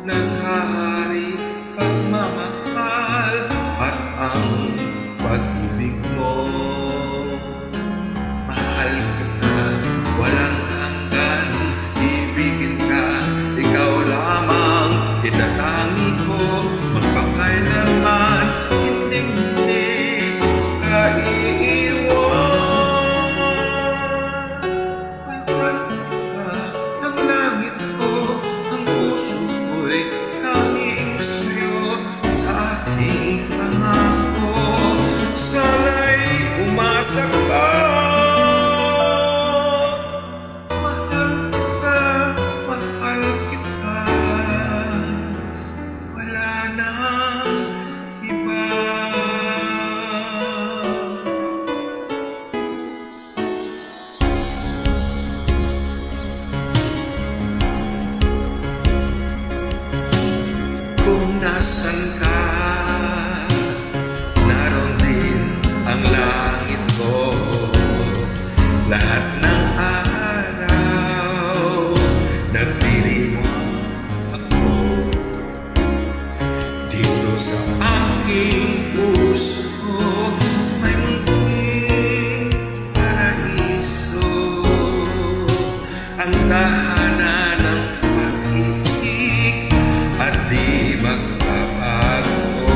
naghahari pagmamahal at ang pag-ibig mo. Mahal kita, walang hanggan, ibigin ka, ikaw lamang, itatangi ko, magpakailanman, hindi ka iiwan. Mahal kita, ang langit ko, ang puso ko'y tanging sa'yo, sa ating pangako, sana'y umasa ka. Mahal kita, wala nang iba. Kung nasan ka, naroon din ang langit ko. Lahat ng araw, nagdilimang ako. Dito sa aking puso, may munting paraiso. Ang tahanan ng pag-ibig at di magbabago.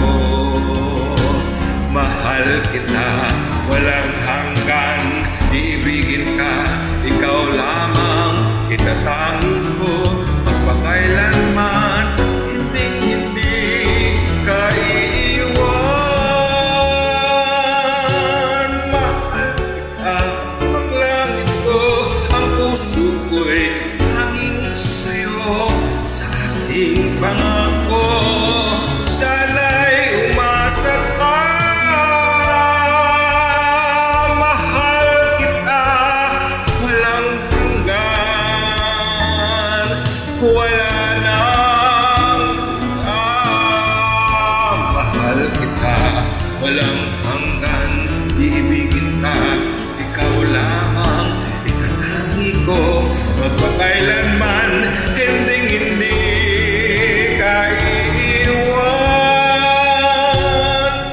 Mahal kita, walang hanggan, ibigin ka, ikaw lamang, itatangi ko, magpakailanman, hindi ka iiwan. Mahal kita, ang langit ko, ang puso ko'y hanging sa'yo, sa ating pangako, sana'y umasa ka. Mahal kita, walang hanggan, wala nang mahal kita, walang hanggan, iibigin ka, ikaw lamang, itatangi ko, magpakailanman, hindi ka iiwan.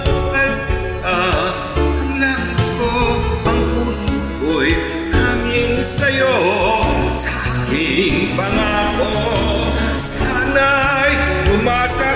Mahal kita, ang langit ko, ang puso ko'y hanging sa'yo, sa aking pangako, sana'y umasa